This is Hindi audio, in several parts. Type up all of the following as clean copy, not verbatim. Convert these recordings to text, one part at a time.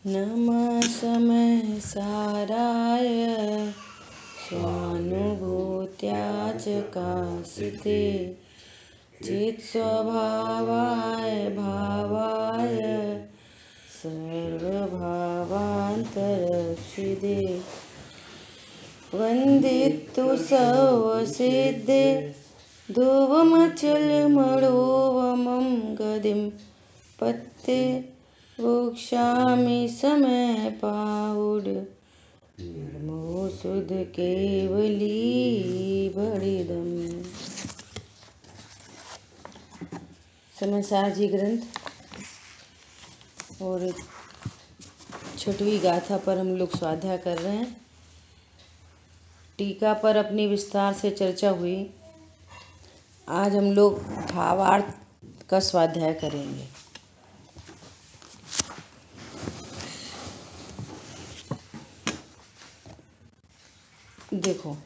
नमः समय साराय स्वानुभूत्या च कासिते चित्स्वभावाय भावाय सर्वभावान्तरक्षिदे वन्दितु सर्वसिद्धे ध्रुवमचलमणोवमं गतिं पत्ते वोक्षामि समय पाहुड नमो सुध केवली बड़िदम। समय सारजी ग्रंथ और 6वीं गाथा पर हम लोग स्वाध्याय कर रहे हैं। टीका पर अपनी विस्तार से चर्चा हुई। आज हम लोग भावार्थ का स्वाध्याय करेंगे। देखो,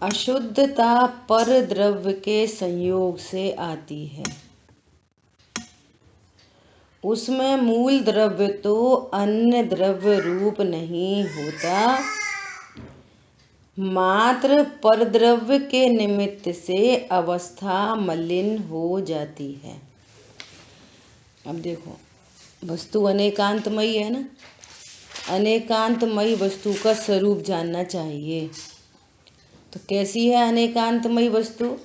अशुद्धता पर द्रव्य के संयोग से आती है। उसमें मूल द्रव्य तो अन्य द्रव्य रूप नहीं होता, मात्र परद्रव्य के निमित्त से अवस्था मलिन हो जाती है। अब देखो, वस्तु अनेकांतमयी है ना। अनेकांतमयी वस्तु का स्वरूप जानना चाहिए। तो कैसी है अनेकांतमयी वस्तु?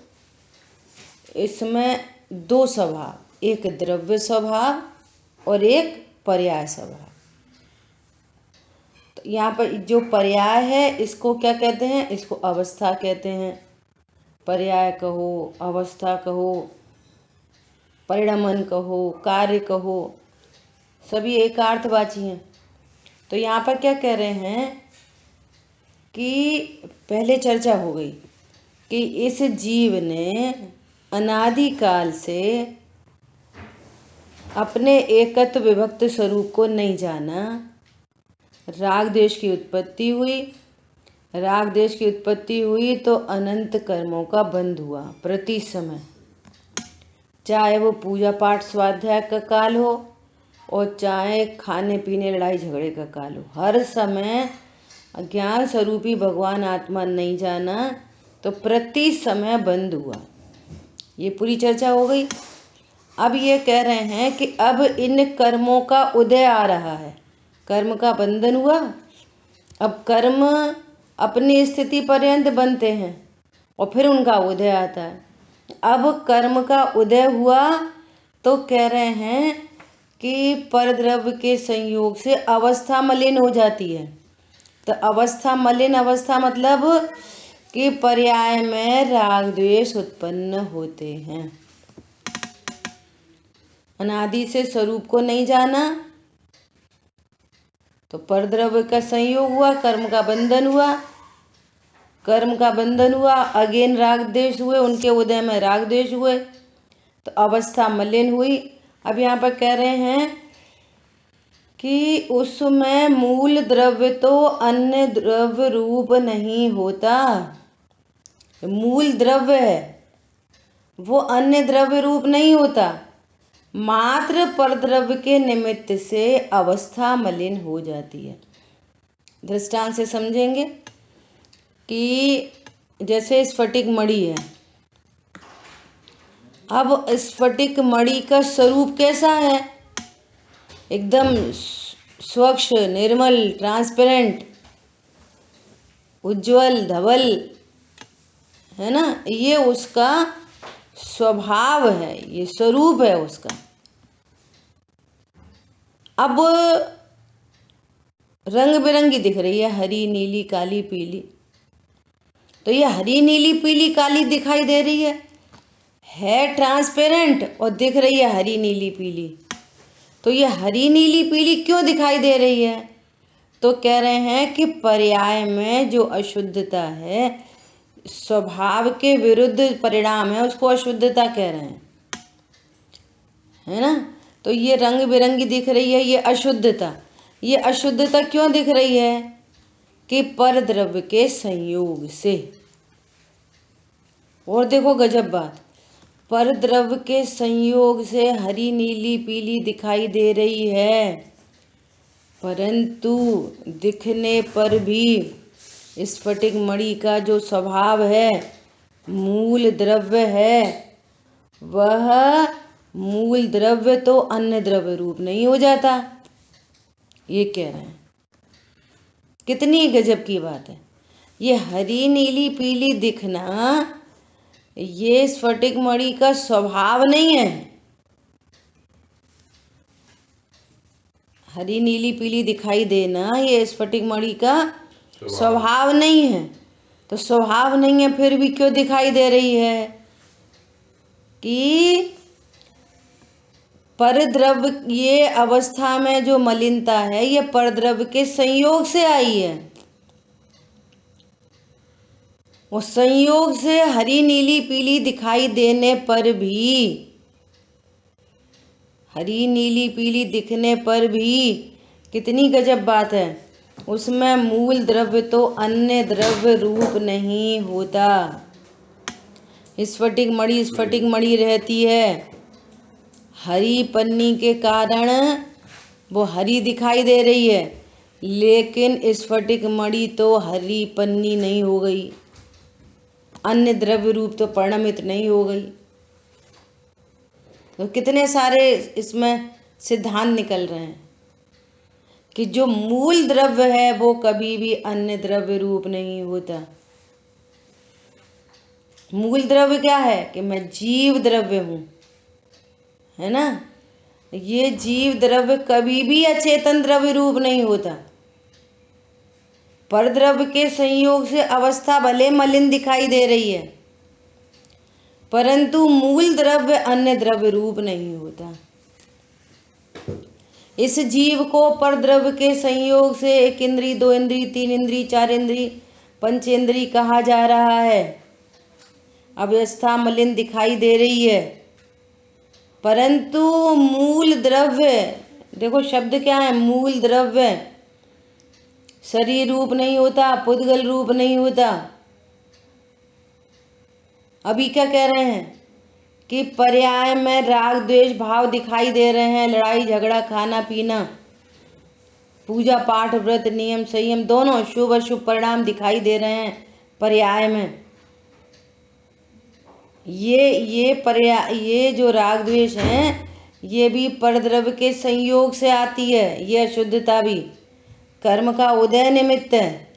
इसमें 2 स्वभाव, एक द्रव्य स्वभाव और एक पर्याय स्वभाव। तो यहाँ पर जो पर्याय है इसको क्या कहते हैं? इसको अवस्था कहते हैं। पर्याय कहो, अवस्था कहो, परिणमन कहो, कार्य कहो, सभी एकार्थवाची हैं। तो यहाँ पर क्या कह रहे हैं कि पहले चर्चा हो गई कि इस जीव ने अनादिकाल से अपने एकत्व विभक्त स्वरूप को नहीं जाना। राग द्वेष की उत्पत्ति हुई। राग द्वेष की उत्पत्ति हुई तो अनंत कर्मों का बंध हुआ प्रति समय, चाहे वो पूजा पाठ स्वाध्याय का काल हो और चाहे खाने पीने लड़ाई झगड़े का काल हो। हर समय ज्ञान स्वरूपी भगवान आत्मा नहीं जाना तो प्रति समय बंद हुआ। ये पूरी चर्चा हो गई। अब ये कह रहे हैं कि अब इन कर्मों का उदय आ रहा है। कर्म का बंधन हुआ। अब कर्म अपनी स्थिति पर्यंत बनते हैं और फिर उनका उदय आता है। अब कर्म का उदय हुआ तो कह रहे हैं कि परद्रव्य के संयोग से अवस्था मलिन हो जाती है। तो अवस्था मलिन, अवस्था मतलब कि पर्याय में राग द्वेष उत्पन्न होते हैं। अनादि से स्वरूप को नहीं जाना तो परद्रव्य का संयोग हुआ, कर्म का बंधन हुआ। कर्म का बंधन हुआ, अगेन राग द्वेष हुए, उनके उदय में राग द्वेष हुए तो अवस्था मलिन हुई। अब यहाँ पर कह रहे हैं कि उसमें मूल द्रव्य तो अन्य द्रव्य रूप नहीं होता। मूल द्रव्य है वो अन्य द्रव्य रूप नहीं होता, मात्र परद्रव्य के निमित्त से अवस्था मलिन हो जाती है। दृष्टांत से समझेंगे कि जैसे स्फटिक मणि है। अब स्फटिक मणि का स्वरूप कैसा है? एकदम स्वच्छ, निर्मल, ट्रांसपेरेंट, उज्जवल, धवल है ना। ये उसका स्वभाव है, ये स्वरूप है उसका। अब रंग बिरंगी दिख रही है, हरी, नीली, काली, पीली। तो ये हरी, नीली, पीली, काली दिखाई दे रही है ट्रांसपेरेंट और दिख रही है हरी, नीली, पीली। तो ये हरी, नीली, पीली क्यों दिखाई दे रही है? तो कह रहे हैं कि पर्याय में जो अशुद्धता है, स्वभाव के विरुद्ध परिणाम है, उसको अशुद्धता कह रहे हैं, है ना। तो ये रंग बिरंगी दिख रही है, ये अशुद्धता। ये अशुद्धता क्यों दिख रही है? कि परद्रव्य के संयोग से। और देखो गजब बात, परद्रव्य के संयोग से हरी नीली पीली दिखाई दे रही है, परंतु दिखने पर भी स्फटिक मणि का जो स्वभाव है, मूल द्रव्य है, वह मूल द्रव्य तो अन्य द्रव्य रूप नहीं हो जाता। ये कह रहे हैं। कितनी गजब की बात है। ये हरी नीली पीली दिखना ये स्फटिक मणि का स्वभाव नहीं है। हरी नीली पीली दिखाई देना ये स्फटिक मणि का स्वभाव नहीं है। तो स्वभाव नहीं है फिर भी क्यों दिखाई दे रही है? कि परद्रव्य, ये अवस्था में जो मलिनता है ये परद्रव्य के संयोग से आई है। वो संयोग से हरी नीली पीली दिखाई देने पर भी, हरी नीली पीली दिखने पर भी कितनी गजब बात है, उसमें मूल द्रव्य तो अन्य द्रव्य रूप नहीं होता। स्फटिक मणि रहती है, हरी पन्नी के कारण वो हरी दिखाई दे रही है, लेकिन स्फटिक मणि तो हरी पन्नी नहीं हो गई, अन्य द्रव्य रूप तो परिणमित नहीं हो गई। तो कितने सारे इसमें सिद्धांत निकल रहे हैं कि जो मूल द्रव्य है वो कभी भी अन्य द्रव्य रूप नहीं होता। मूल द्रव्य क्या है? कि मैं जीव द्रव्य हूं, है ना। ये जीव द्रव्य कभी भी अचेतन द्रव्य रूप नहीं होता। परद्रव्य के संयोग से अवस्था भले मलिन दिखाई दे रही है, परंतु मूल द्रव्य अन्य द्रव्य रूप नहीं होता। इस जीव को परद्रव्य के संयोग से एक इंद्री, दो इंद्री, तीन इंद्री, चार इंद्री, पंचेंद्री कहा जा रहा है। अवस्था मलिन दिखाई दे रही है, परंतु मूल द्रव्य, देखो शब्द क्या है, मूल द्रव्य शरीर रूप नहीं होता, पुद्गल रूप नहीं होता। अभी क्या कह रहे हैं कि पर्याय में राग द्वेष भाव दिखाई दे रहे हैं, लड़ाई झगड़ा, खाना पीना, पूजा पाठ, व्रत नियम संयम, दोनों शुभ अशुभ परिणाम दिखाई दे रहे हैं पर्याय में। ये पर्याय, ये जो राग द्वेष हैं ये भी परद्रव्य के संयोग से आती है। ये अशुद्धता भी कर्म का उदय निमित्त है,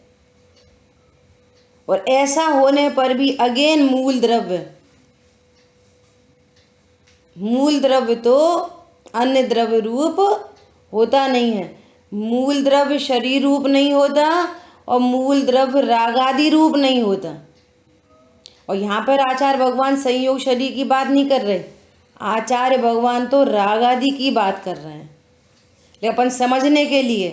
और ऐसा होने पर भी अगेन मूल द्रव्य तो अन्य द्रव्य रूप होता नहीं है। मूल द्रव्य शरीर रूप नहीं होता और मूल द्रव्य रागादि रूप नहीं होता। और यहाँ पर आचार्य भगवान संयोग शरीर की बात नहीं कर रहे, आचार्य भगवान तो रागादि की बात कर रहे हैं। लेकिन अपन समझने के लिए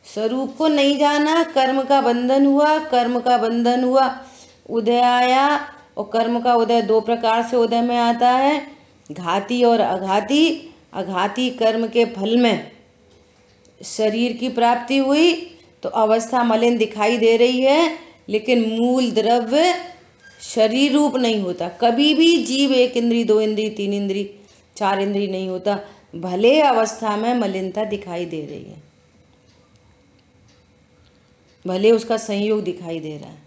स्वरूप को नहीं जाना, कर्म का बंधन हुआ, कर्म का बंधन हुआ, उदय आया, और कर्म का उदय दो प्रकार से उदय में आता है, घाती और अघाती। अघाती कर्म के फल में शरीर की प्राप्ति हुई तो अवस्था मलिन दिखाई दे रही है, लेकिन मूल द्रव्य शरीर रूप नहीं होता। कभी भी जीव एक इंद्री, दो इंद्री, तीन इंद्री, चार इंद्री नहीं होता, भले अवस्था में मलिनता दिखाई दे रही है, भले उसका संयोग दिखाई दे रहा है।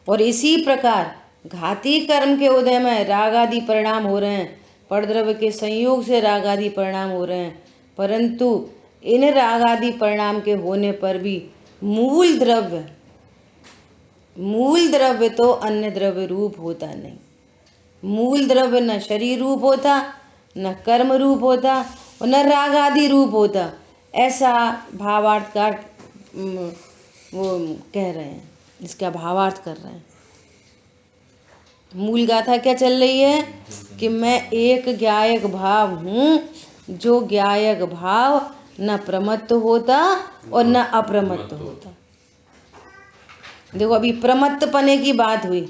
और इसी प्रकार घाती कर्म के उदय में राग आदि परिणाम हो रहे हैं, परद्रव्य के संयोग से राग आदि परिणाम हो रहे हैं, परंतु इन राग आदि परिणाम के होने पर भी मूल द्रव्य तो अन्य द्रव्य रूप होता नहीं। मूल द्रव्य न शरीर रूप होता, न कर्म रूप होता, और न राग आदि रूप होता। ऐसा भावार्थ का वो कह रहे हैं, इसका भावार्थ कर रहे हैं। मूल गाथा क्या चल रही है कि मैं एक ज्ञायक भाव हूँ, जो ज्ञायक भाव न प्रमत्त होता और न अप्रमत्त होता। देखो अभी प्रमत्त पने की बात हुई,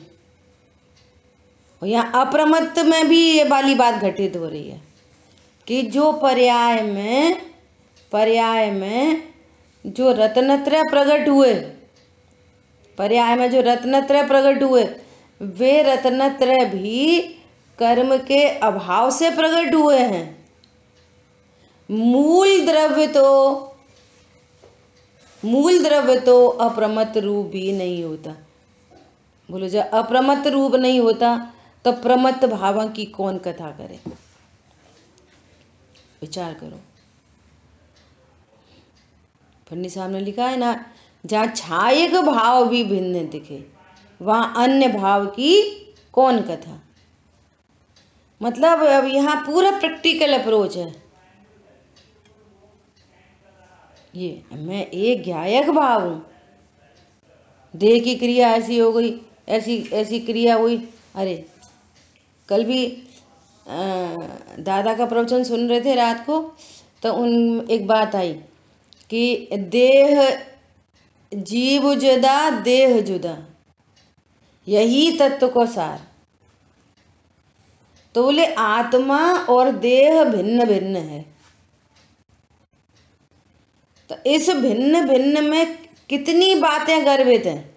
और यहाँ अप्रमत्त में भी ये वाली बात घटित हो रही है कि जो पर्याय में जो रत्नत्रय प्रकट हुए, पर्याय में जो रत्नत्रय प्रकट हुए, वे रत्नत्रय भी कर्म के अभाव से प्रकट हुए हैं। मूल द्रव्य तो अप्रमत्त रूप भी नहीं होता। बोलो, जब अप्रमत्त रूप नहीं होता तो प्रमत्त भावों की कौन कथा करे? विचार करो। पंडित साहब ने लिखा है ना, जहाँ छायक भाव भी भिन्न दिखे वहाँ अन्य भाव की कौन कथा। मतलब अब यहाँ पूरा प्रैक्टिकल अप्रोच है। ये मैं एक ज्ञायक भाव हूँ, देह की क्रिया ऐसी हो गई, ऐसी ऐसी क्रिया हुई। अरे कल भी दादा का प्रवचन सुन रहे थे रात को, तो उन एक बात आई कि देह जीव जुदा देह जुदा, यही तत्व को सार। तो बोले आत्मा और देह भिन्न भिन्न है। तो इस भिन्न भिन्न में कितनी बातें गर्भित हैं।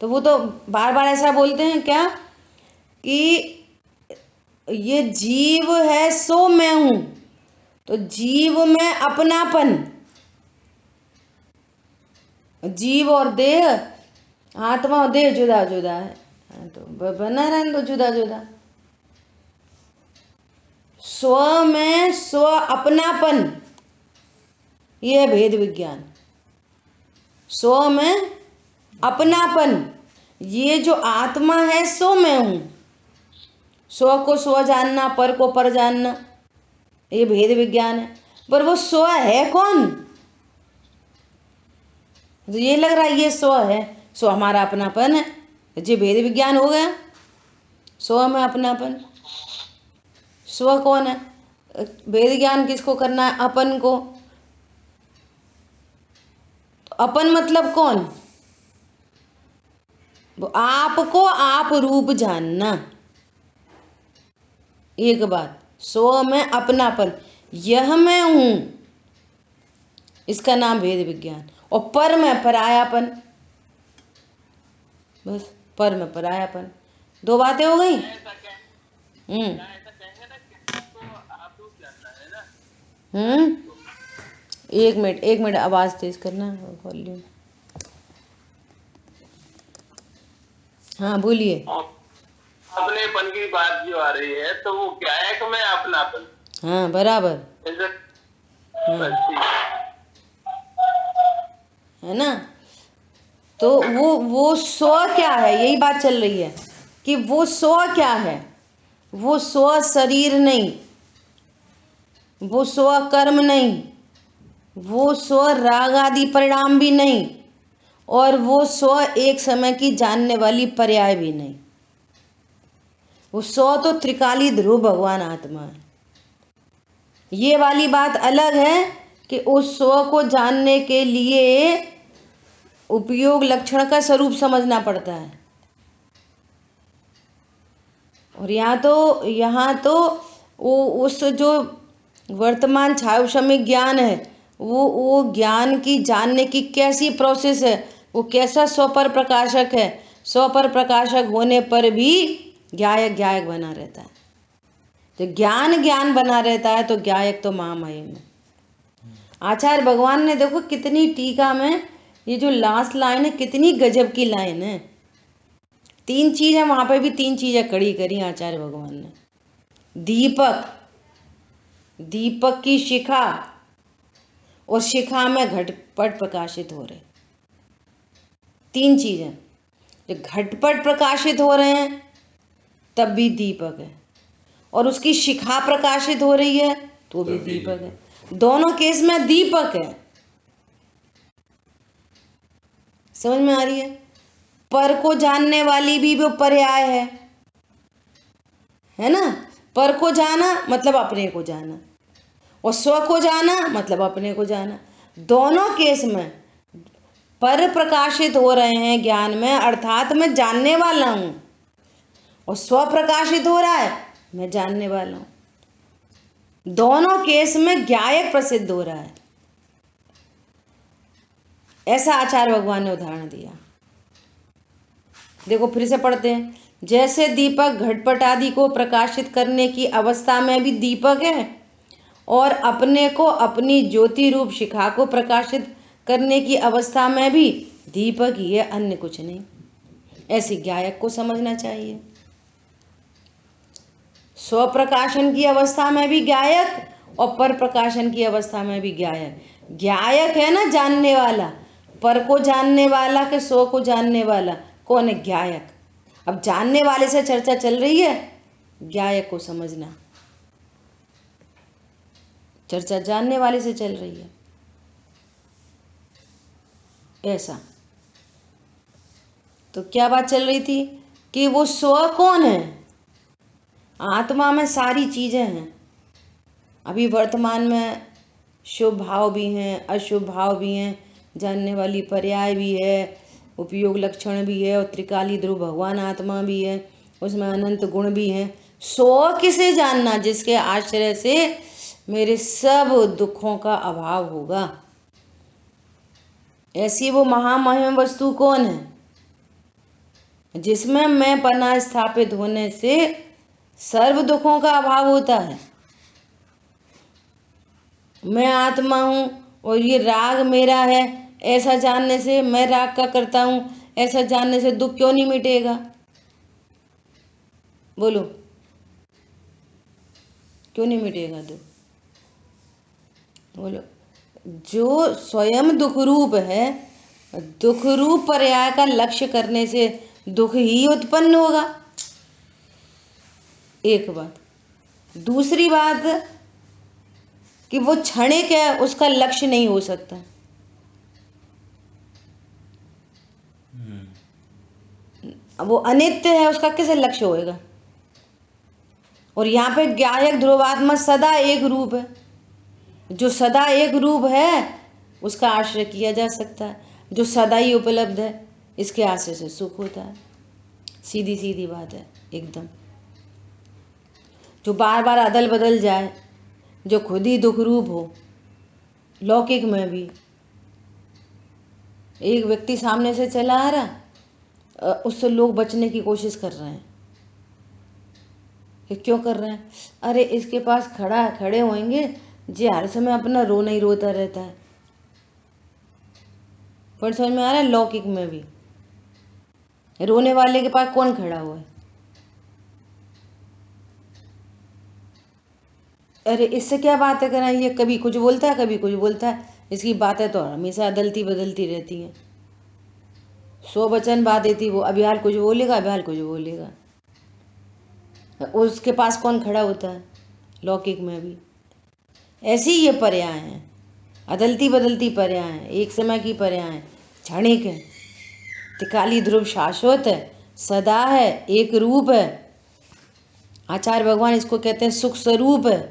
तो वो तो बार बार ऐसा बोलते हैं क्या कि ये जीव है सो मैं हूं। तो जीव में अपनापन, जीव और देह, आत्मा और देह जुदा जुदा है, तो बना रहने दो जुदा जुदा। स्व में स्व अपनापन, यह भेद विज्ञान। स्व में अपनापन, ये जो आत्मा है सो मैं हूं। स्व को स्व जानना, पर को पर जानना, ये भेद विज्ञान है। पर वो स्व है कौन? तो ये लग रहा है ये स्व है, स्व हमारा अपनापन है, ये भेद विज्ञान हो गया। स्व में अपनापन, स्व कौन है? भेद ज्ञान किसको करना है? अपन को। तो अपन मतलब कौन? वो आपको आप रूप जानना। एक बात, स्व में अपनापन, यह मैं हूं, इसका नाम भेद विज्ञान। और पर में परायापन, बस पर में परायापन, दो बातें हो गई। एक मिनट आवाज तेज करना, वॉल्यूम। हाँ बोलिए। अपनेपन की बात जो आ रही है, तो वो ज्ञायक में अपनापन। हाँ बराबर है ना। तो वो स्व क्या है, यही बात चल रही है कि वो स्व क्या है। वो स्व शरीर नहीं, वो स्व कर्म नहीं, वो स्व राग आदि परिणाम भी नहीं, और वो स्व एक समय की जानने वाली पर्याय भी नहीं। वो स्व तो त्रिकाली ध्रुव भगवान आत्मा है। ये वाली बात अलग है कि उस स्व को जानने के लिए उपयोग लक्षण का स्वरूप समझना पड़ता है। और यहाँ तो वो उस जो वर्तमान छायाविषमिक ज्ञान है, वो ज्ञान की जानने की कैसी प्रोसेस है, वो कैसा स्वपर प्रकाशक है। स्वपर प्रकाशक होने पर भी ज्ञायक बना रहता है। तो ज्ञान बना रहता है, तो ज्ञायक तो महामहिम है। आचार्य भगवान ने देखो कितनी टीका में ये जो लास्ट लाइन है, कितनी गजब की लाइन है। तीन चीजें वहां पे भी, तीन चीजें खड़ी करी आचार्य भगवान ने। दीपक की शिखा, और शिखा में घटपट प्रकाशित हो रहे। तीन चीजें, जब घटपट प्रकाशित हो रहे हैं तब भी दीपक है, और उसकी शिखा प्रकाशित हो रही है तो भी दीपक है। दोनों केस में दीपक है। समझ में आ रही है? पर को जानने वाली भी वो पर्याय है ना। पर को जाना मतलब अपने को जाना, और स्व को जाना मतलब अपने को जाना। दोनों केस में पर प्रकाशित हो रहे हैं ज्ञान में, अर्थात मैं जानने वाला हूं, और स्व प्रकाशित हो रहा है, मैं जानने वाला हूं। दोनों केस में ज्ञायक प्रसिद्ध हो रहा है। ऐसा आचार्य भगवान ने उदाहरण दिया। देखो फिर से पढ़ते हैं। जैसे दीपक घटपट आदि को प्रकाशित करने की अवस्था में भी दीपक है और अपने को अपनी ज्योति रूप शिखा को प्रकाशित करने की अवस्था में भी दीपक ही है, अन्य कुछ नहीं। ऐसी गायक को समझना चाहिए। स्वप्रकाशन की अवस्था में भी गायक और पर प्रकाशन की अवस्था में भी गायक। गायक है ना जानने वाला, पर को जानने वाला के स्व को जानने वाला कौन है? गायक। अब जानने वाले से चर्चा चल रही है, गायक को समझना। चर्चा जानने वाले से चल रही है, ऐसा। तो क्या बात चल रही थी कि वो स्व कौन है? आत्मा में सारी चीजें हैं। अभी वर्तमान में शुभ भाव भी हैं, अशुभ भाव भी हैं, जानने वाली पर्याय भी है, उपयोग लक्षण भी है, और त्रिकाली ध्रुव भगवान आत्मा भी है, उसमें अनंत गुण भी हैं। सो किसे जानना? जिसके आश्रय से मेरे सब दुखों का अभाव होगा। ऐसी वो महामहिम वस्तु कौन है? जिसमें मैं पना स्थापित होने से सर्व दुखों का अभाव होता है। मैं आत्मा हूं और ये राग मेरा है, ऐसा जानने से, मैं राग का करता हूं ऐसा जानने से दुख क्यों नहीं मिटेगा? बोलो, क्यों नहीं मिटेगा दुख? बोलो। जो स्वयं दुख रूप है, दुख रूप पर्याय का लक्ष्य करने से दुख ही उत्पन्न होगा। एक बात। दूसरी बात कि वो क्षणिक है, उसका लक्ष्य नहीं हो सकता। वो अनित्य है, उसका कैसे लक्ष्य होएगा? और यहाँ पे गायक ध्रुवात्मा सदा एक रूप है। जो सदा एक रूप है उसका आश्रय किया जा सकता है। जो सदा ही उपलब्ध है, इसके आश्रय से सुख होता है। सीधी सीधी बात है एकदम। जो बार बार अदल बदल जाए, जो खुद ही दुख रूप हो, लौकिक में भी। एक व्यक्ति सामने से चला आ रहा, उससे लोग बचने की कोशिश कर रहे हैं। कि क्यों कर रहे हैं? अरे इसके पास खड़े होंगे, जे हर समय अपना रोना ही रोता रहता है। पर समझ में आ रहा है? लौकिक में भी रोने वाले के पास कौन खड़ा हुआ है? अरे इससे क्या बातें कराएं, ये कभी कुछ बोलता है कभी कुछ बोलता है। इसकी बातें तो हमेशा अदलती बदलती रहती हैं। 100 वचन बातें थी, वो अभी हाल कुछ बोलेगा, अभी हाल कुछ बोलेगा। उसके पास कौन खड़ा होता है? लौकिक में भी ऐसी ये पर्याय हैं, अदलती बदलती पर्याय हैं, एक समय की पर्याय हैं, क्षणिक है। त्रिकाली ध्रुव शाश्वत है, सदा है, एक रूप है। आचार्य भगवान इसको कहते हैं सुख स्वरूप है,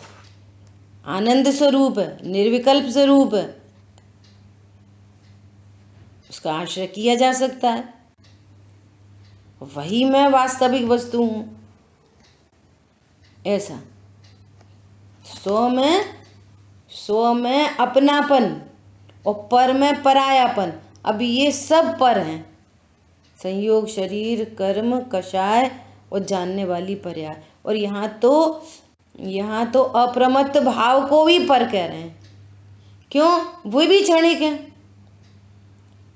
आनंद स्वरूप है, निर्विकल्प स्वरूप है। उसका आश्रय किया जा सकता है। वही मैं वास्तविक वस्तु हूं, ऐसा। स्व में अपनापन और पर में परायापन। अब ये सब पर हैं। संयोग, शरीर, कर्म, कषाय और जानने वाली पर्याय। और यहाँ तो अप्रमत्त भाव को भी पर कह रहे हैं। क्यों? वो भी क्षणिक है।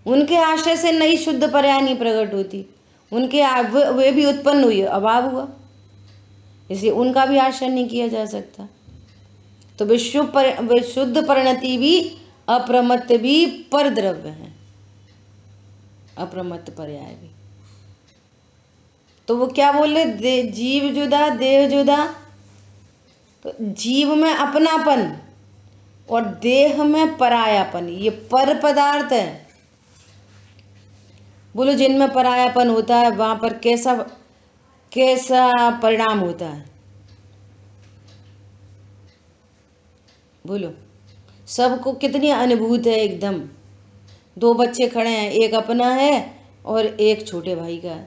उनके आश्रय से नई शुद्ध पर्याय नहीं प्रकट होती। उनके वे भी उत्पन्न हुई, अभाव हुआ, इसलिए उनका भी आश्रय नहीं किया जा सकता। तो विशुद्ध परिणति भी अप्रमत्त भी पर द्रव्य है, अप्रमत्त पर्याय भी। तो वो क्या बोले? जीव जुदा, देह जुदा। तो जीव में अपनापन और देह में परायापन, ये पर पदार्थ है। बोलो, जिनमें परायापन होता है वहां पर कैसा परिणाम होता है? बोलो, सबको कितनी अनुभूत है एकदम। 2 बच्चे खड़े हैं, एक अपना है और एक छोटे भाई का है,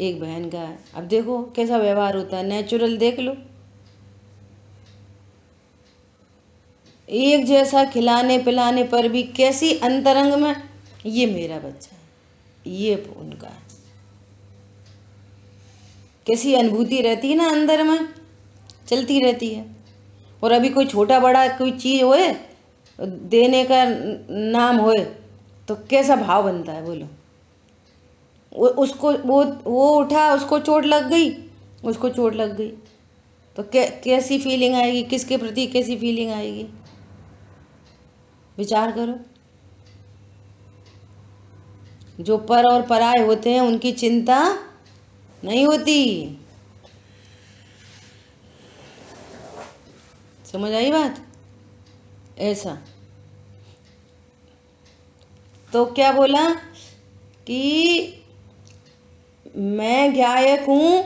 एक बहन का है। अब देखो कैसा व्यवहार होता है, नेचुरल देख लो। एक जैसा खिलाने पिलाने पर भी कैसी अंतरंग में, ये मेरा बच्चा है, ये उनका है। कैसी अनुभूति रहती है ना, अंदर में चलती रहती है। और अभी कोई छोटा बड़ा कोई चीज़ होए, देने का नाम होए, तो कैसा भाव बनता है बोलो। उसको वो उठा, उसको चोट लग गई, उसको चोट लग गई, तो कैसी फीलिंग आएगी, किसके प्रति कैसी फीलिंग आएगी, विचार करो। जो पर और पराये होते हैं उनकी चिंता नहीं होती। समझ आई बात? ऐसा तो क्या बोला कि मैं ज्ञायक हूँ,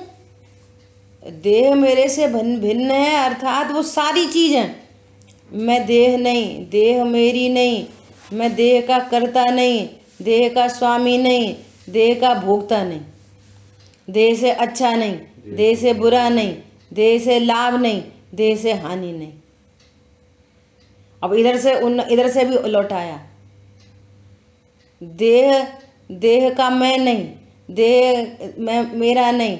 देह मेरे से भिन्न है, अर्थात वो सारी चीज़ें, मैं देह नहीं, देह मेरी नहीं, मैं देह का कर्ता नहीं, देह का स्वामी नहीं, देह का भोक्ता नहीं, देह से अच्छा नहीं, देह से बुरा नहीं, देह से लाभ नहीं, देह से हानि नहीं। अब इधर से भी लौटाया, देह का मैं नहीं, देह मैं मेरा नहीं,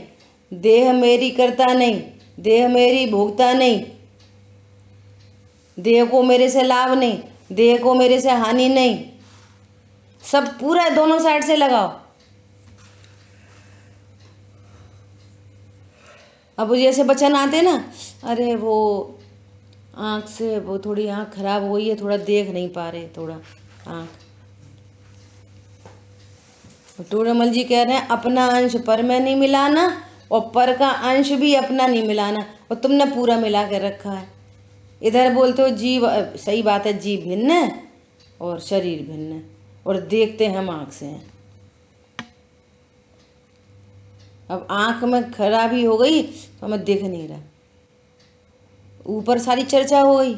देह मेरी करता नहीं, देह मेरी भोगता नहीं, देह को मेरे से लाभ नहीं, देह को मेरे से हानि नहीं। सब पूरा दोनों साइड से लगाओ। अब जैसे बच्चन आते ना, अरे वो आँख से वो थोड़ी आँख खराब हो गई है, थोड़ा देख नहीं पा रहे, थोड़ा आँख। टूडमल जी कह रहे हैं अपना अंश पर में नहीं मिलाना और पर का अंश भी अपना नहीं मिलाना, और तुमने पूरा मिला के रखा है। इधर बोलते हो जीव, सही बात है, जीव भिन्न है और शरीर भिन्न है, और देखते हम आँख से हैं। अब आँख में खराबी हो गई तो हमें दिख नहीं रहा। ऊपर सारी चर्चा हो गई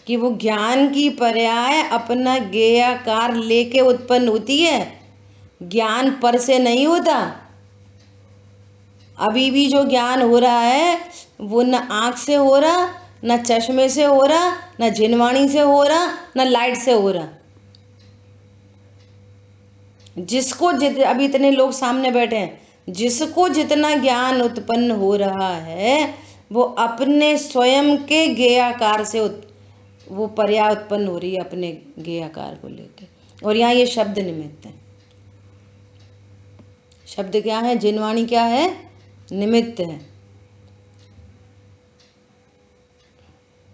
कि वो ज्ञान की पर्याय अपना ज्ञेयाकार लेके उत्पन्न होती है, ज्ञान पर से नहीं होता। अभी भी जो ज्ञान हो रहा है वो न आँख से हो रहा, न चश्मे से हो रहा, न जिनवाणी से हो रहा, न लाइट से हो रहा। जिसको अभी इतने लोग सामने बैठे हैं, जिसको जितना ज्ञान उत्पन्न हो रहा है वो अपने स्वयं के ज्ञेयाकार से वो पर्याय उत्पन्न हो रही है, अपने ज्ञेयाकार को लेके। और यहाँ ये शब्द निमित्त है। शब्द क्या है? जिनवाणी क्या है? निमित्त है।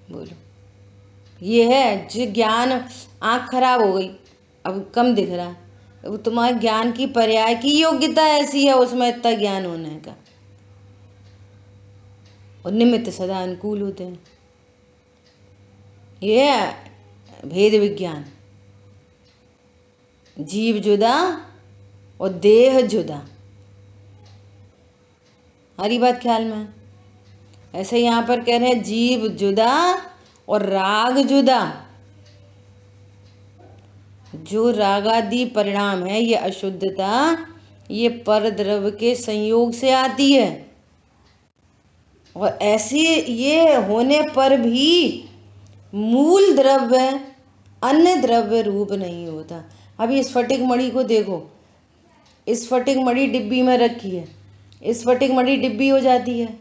बोलो, ये है जो ज्ञान। आँख खराब हो गई, अब कम दिख रहा, वो तुम्हारे ज्ञान की पर्याय की योग्यता ऐसी है उसमें इतना ज्ञान होने का, और निमित्त सदा अनुकूल होते हैं। ये है भेद विज्ञान। जीव जुदा और देह जुदा। हरी बात ख्याल में? ऐसे यहाँ पर कह रहे हैं जीव जुदा और राग जुदा। जो रागादि परिणाम है, ये अशुद्धता, ये पर द्रव्य के संयोग से आती है, और ऐसे ये होने पर भी मूल द्रव्य अन्य द्रव्य रूप नहीं होता। अभी स्फटिक मणि को देखो, स्फटिक मणि डिब्बी में रखी है, स्फटिक मणि डिब्बी हो जाती है।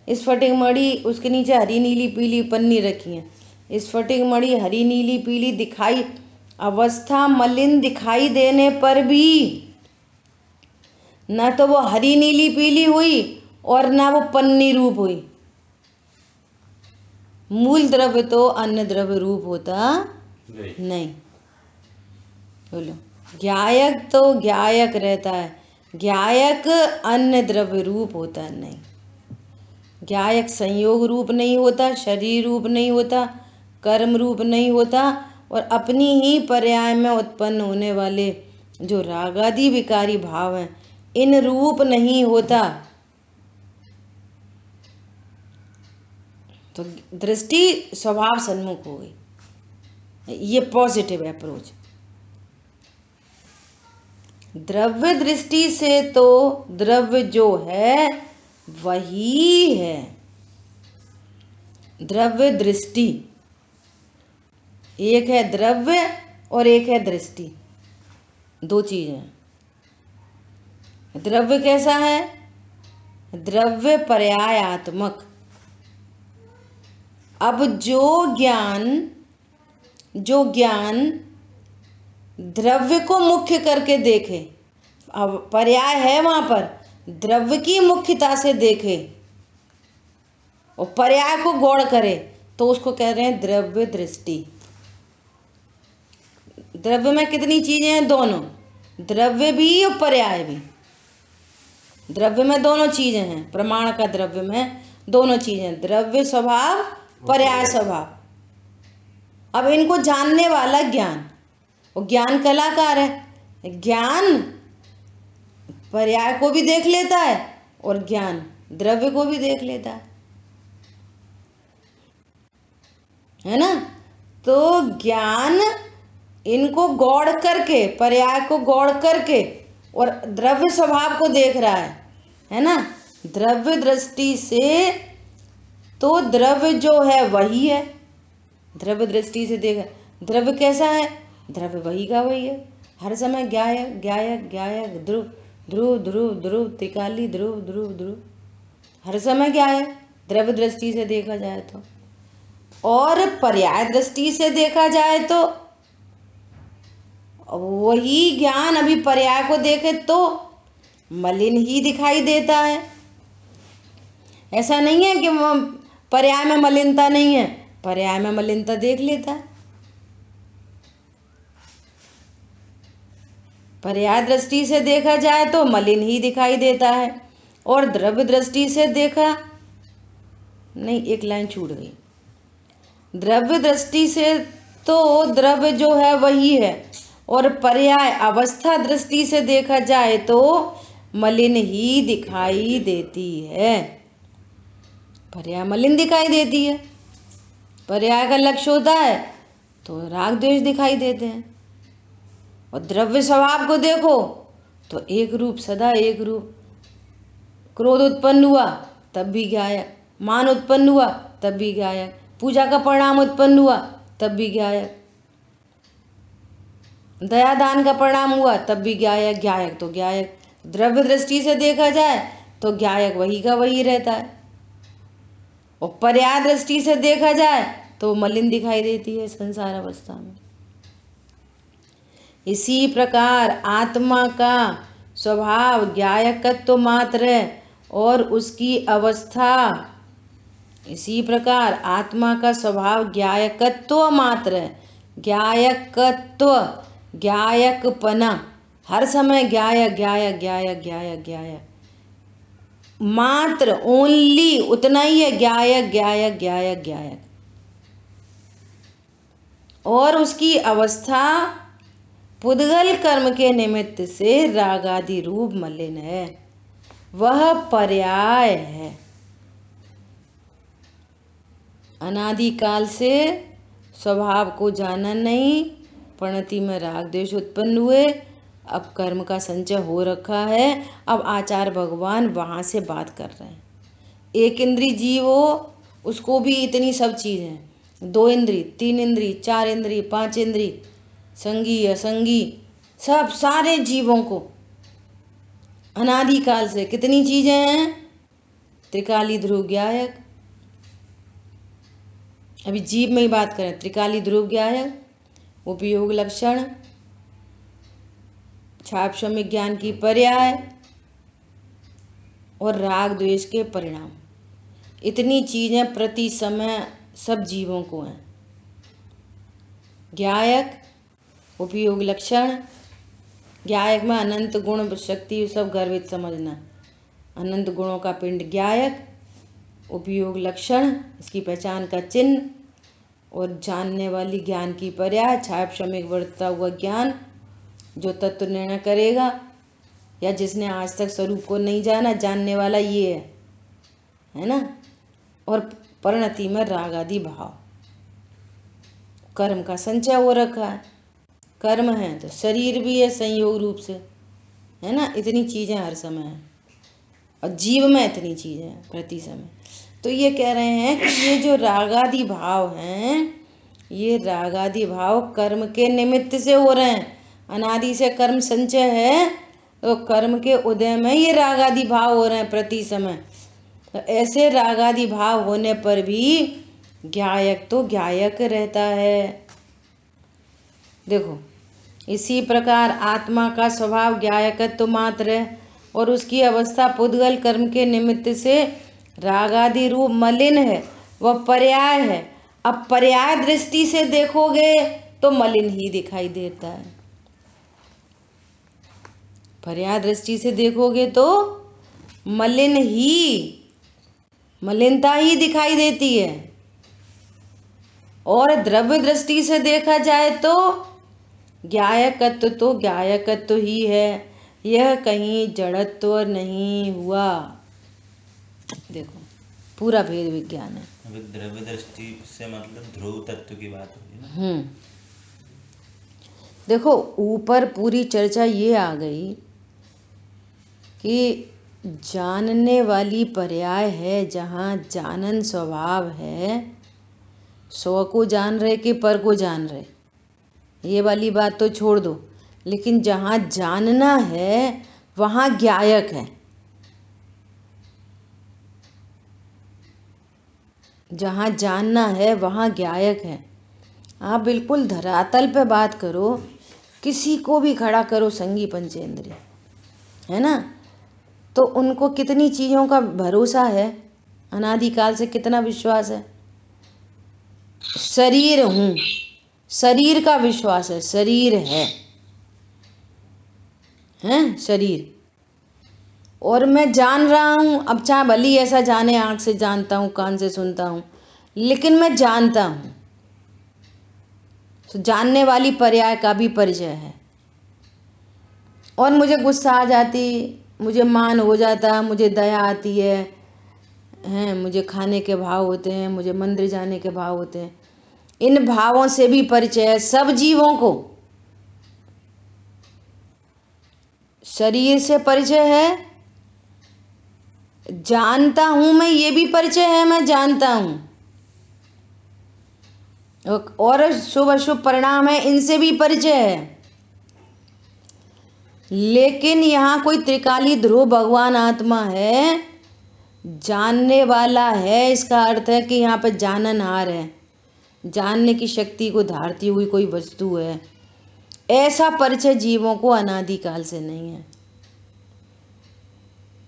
स्फटिक मणि, उसके नीचे हरी नीली पीली पन्नी रखी है। स्फटिक मणि हरी नीली पीली दिखाई, अवस्था मलिन दिखाई देने पर भी न तो वो हरी नीली पीली हुई और ना वो पन्नी रूप हुई। मूल द्रव्य तो अन्य द्रव्य रूप होता नहीं। बोलो, ज्ञायक तो ज्ञायक रहता है, ज्ञायक अन्य द्रव्य रूप होता नहीं। ज्ञायक संयोग रूप नहीं होता, शरीर रूप नहीं होता, कर्म रूप नहीं होता, और अपनी ही पर्याय में उत्पन्न होने वाले जो रागादि विकारी भाव हैं, इन रूप नहीं होता। तो दृष्टि स्वभाव सन्मुख हो गई। ये पॉजिटिव अप्रोच। द्रव्य दृष्टि से तो द्रव्य जो है वही है। द्रव्य दृष्टि एक है, द्रव्य और एक है दृष्टि, दो चीजें हैं। द्रव्य कैसा है? द्रव्य पर्यायात्मक। अब जो ज्ञान द्रव्य को मुख्य करके देखे, अब पर्याय है वहां पर, द्रव्य की मुख्यता से देखे और पर्याय को गौण करे, तो उसको कह रहे हैं द्रव्य दृष्टि। द्रव्य में कितनी चीजें हैं? दोनों, द्रव्य भी और पर्याय भी। द्रव्य में दोनों चीजें हैं, प्रमाण का द्रव्य में दोनों चीजें, द्रव्य स्वभाव, पर्याय स्वभाव। अब इनको जानने वाला ज्ञान, वो ज्ञान कलाकार है। ज्ञान पर्याय को भी देख लेता है और ज्ञान द्रव्य को भी देख लेता है ना। तो ज्ञान इनको गौड़ करके, पर्याय को गौड़ करके और द्रव्य स्वभाव को देख रहा है ना। द्रव्य दृष्टि से तो द्रव्य जो है वही है, द्रव्य दृष्टि से देखा। द्रव्य कैसा है? द्रव्य वही का वही है, हर समय ज्ञायक ज्ञायक ज्ञायक, ध्रुव ध्रुव ध्रुव ध्रुव, त्रिकाली ध्रुव ध्रुव ध्रुव, हर समय ज्ञायक द्रव्य दृष्टि से देखा जाए तो। और पर्याय दृष्टि से देखा जाए तो वही ज्ञान अभी पर्याय को देखे तो मलिन ही दिखाई देता है। ऐसा नहीं है कि पर्याय में मलिनता नहीं है, पर्याय में मलिनता देख लेता है। पर्याय दृष्टि से देखा जाए तो मलिन ही दिखाई देता है, और द्रव्य दृष्टि से देखा, नहीं एक लाइन छूट गई। द्रव्य दृष्टि से तो द्रव्य जो है वही है, और पर्याय अवस्था दृष्टि से देखा जाए तो मलिन ही दिखाई देती है। पर्याय मलिन दिखाई देती है। पर्याय का लक्ष्य होता है तो राग द्वेष दिखाई देते हैं, और द्रव्य स्वभाव को देखो तो एक रूप, सदा एक रूप। क्रोध उत्पन्न हुआ तब भी ज्ञायक, मान उत्पन्न हुआ तब भी ज्ञायक, पूजा का परिणाम उत्पन्न हुआ तब भी ज्ञायक, दया दान का परिणाम हुआ तब भी ज्ञायक। ज्ञायक तो ज्ञायक, द्रव्य दृष्टि से देखा जाए तो ज्ञायक वही का वही रहता है, और पर्याय दृष्टि से देखा जाए तो मलिन दिखाई देती है संसार अवस्था में। इसी प्रकार आत्मा का स्वभाव ज्ञायकत्व मात्र है, और उसकी अवस्था, इसी प्रकार आत्मा का स्वभाव ज्ञायकत्व मात्र है। ज्ञायकत्व, ज्ञायकपना, हर समय ज्ञायक ज्ञायक ज्ञायक ज्ञायक ज्ञायक, मात्र ओनली उतना ही है, ज्ञायक ज्ञायक ज्ञायक ज्ञायक। और उसकी अवस्था पुद्गल कर्म के निमित्त से रागादि रूप मलिन है, वह पर्याय है। अनादिकाल से स्वभाव को जाना नहीं, परिणति में राग द्वेष उत्पन्न हुए, अब कर्म का संचय हो रखा है। अब आचार्य भगवान वहाँ से बात कर रहे हैं। एक इंद्री जीव हो, उसको भी इतनी सब चीज़ें, 2 इंद्री, 3 इंद्री, 4 इंद्री, 5 इंद्री, संगी असंगी, सब सारे जीवों को अनादिकाल से कितनी चीजें हैं? त्रिकाली ध्रुव ज्ञायक। अभी जीव में ही बात करें, त्रिकाली ध्रुव ज्ञायक, उपयोग लक्षण, छाप श्रमिक ज्ञान की पर्याय और राग द्वेष के परिणाम, इतनी चीजें प्रति समय सब जीवों को हैं। ज्ञायक, उपयोग लक्षण, ज्ञायक में अनंत गुण शक्ति सब गर्वित समझना, अनंत गुणों का पिंड ज्ञायक, उपयोग लक्षण इसकी पहचान का चिन्ह, और जानने वाली ज्ञान की पर्याय, छाप श्रमिक बढ़ता हुआ ज्ञान जो तत्व निर्णय करेगा, या जिसने आज तक स्वरूप को नहीं जाना, जानने वाला ये है ना। और परिणति में राग आदि भाव, कर्म का संचय हो रखा है, कर्म है तो शरीर भी है संयोग रूप से, है ना। इतनी चीजें हर समय है, और जीव में इतनी चीजें हैं प्रति समय। तो ये कह रहे हैं कि ये जो रागादि भाव हैं, ये रागादि भाव कर्म के निमित्त से हो रहे हैं। अनादि से कर्म संचय है, तो कर्म के उदय में ये राग आदि भाव हो रहे हैं प्रति समय। तो ऐसे राग आदि भाव होने पर भी ज्ञायक तो ज्ञायक रहता है। देखो, इसी प्रकार आत्मा का स्वभाव ज्ञायकत्व मात्र है और उसकी अवस्था पुद्गल कर्म के निमित्त से राग आदि रूप मलिन है, वह पर्याय है। अब पर्याय दृष्टि से देखोगे तो मलिन ही दिखाई देता है। पर्याय दृष्टि से देखोगे तो मलिनता ही दिखाई देती है। और द्रव्य दृष्टि से देखा जाए तो ज्ञायकत्व ही है, यह कहीं जड़त्व नहीं हुआ। देखो, पूरा भेद विज्ञान है। द्रव्य दृष्टि से मतलब ध्रुव तत्व की बात होगी ना। देखो, ऊपर पूरी चर्चा ये आ गई कि जानने वाली पर्याय है, जहाँ जानन स्वभाव है, स्व को जान रहे कि पर को जान रहे, ये वाली बात तो छोड़ दो। लेकिन जहाँ जानना है वहाँ ज्ञायक है। जहाँ जानना है वहाँ ज्ञायक है। आप बिल्कुल धरातल पे बात करो, किसी को भी खड़ा करो संगी पंचेंद्रिय, है ना, तो उनको कितनी चीज़ों का भरोसा है, अनादिकाल से कितना विश्वास है। शरीर हूँ, शरीर का विश्वास है, शरीर है शरीर, और मैं जान रहा हूँ। अब चाहे भली ऐसा जाने, आँख से जानता हूँ, कान से सुनता हूँ, लेकिन मैं जानता हूँ। तो जानने वाली पर्याय का भी परिचय है। और मुझे गुस्सा आ जाती, मुझे मान हो जाता, मुझे दया आती है, मुझे खाने के भाव होते हैं, मुझे मंदिर जाने के भाव होते हैं। इन भावों से भी परिचय है सब जीवों को। शरीर से परिचय है, जानता हूं मैं, ये भी परिचय है, मैं जानता हूं। और शुभ अशुभ परिणाम है, इनसे भी परिचय है। लेकिन यहाँ कोई त्रिकाली ध्रुव भगवान आत्मा है, जानने वाला है। इसका अर्थ है कि यहाँ पर जाननहार है, जानने की शक्ति को धारती हुई कोई वस्तु है। ऐसा परिचय जीवों को अनादिकाल से नहीं है।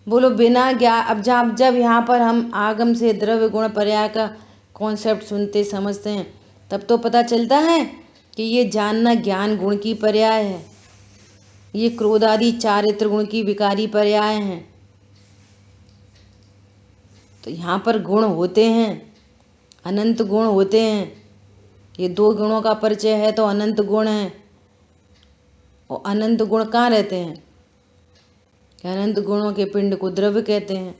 बोलो बिना ज्ञान। अब जब यहाँ पर हम आगम से द्रव्य गुण पर्याय का कॉन्सेप्ट सुनते समझते हैं, तब तो पता चलता है कि ये जानना ज्ञान गुण की पर्याय है, ये क्रोध आदि चारित्र गुण की विकारी पर्याय हैं। तो यहाँ पर गुण होते हैं, अनंत गुण होते हैं। ये दो गुणों का परिचय है तो अनंत गुण है। और अनंत गुण कहाँ रहते हैं? अनंत गुणों के पिंड को द्रव्य कहते हैं।